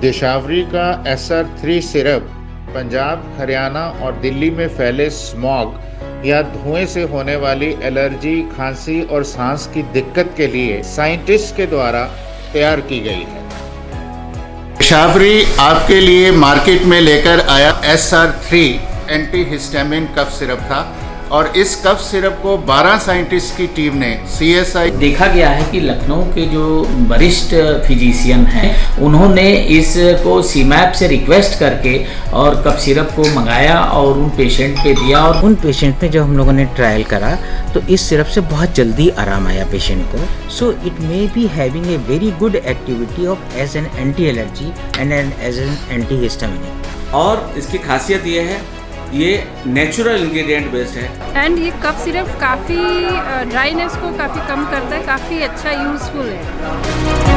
देशावरी का SR3 syrup Punjab, Haryana और दिल्ली में फैले स्मॉग या धुएं से होने वाली एलर्जी, खांसी और सांस की दिक्कत के लिए साइंटिस्ट के द्वारा तैयार की गई है। देशावरी आपके लिए मार्केट में लेकर आया SR3 एंटीहिस्टामिन कफ सिरप था और इस कफ सिरप को 12 साइंटिस्ट की टीम ने CSI देखा गया है कि लखनऊ के जो वरिष्ठ फिजिशियन हैं उन्होंने इसको CMAP से रिक्वेस्ट करके और कफ सिरप को मंगाया और उन पेशेंट पे दिया और उन पेशेंट पे जब हम लोगों ने ट्रायल करा तो इस सिरप से बहुत जल्दी आराम आया पेशेंट को। So it may be having a very good activity of as an anti allergy and as an anti histaminic. और इसकी खासियत ये है ये नेचुरल इंग्रेडिएंट बेस्ड है एंड ये कफ सिरप काफ़ी ड्राइनेस को काफ़ी कम करता है, काफ़ी अच्छा यूज़फुल है।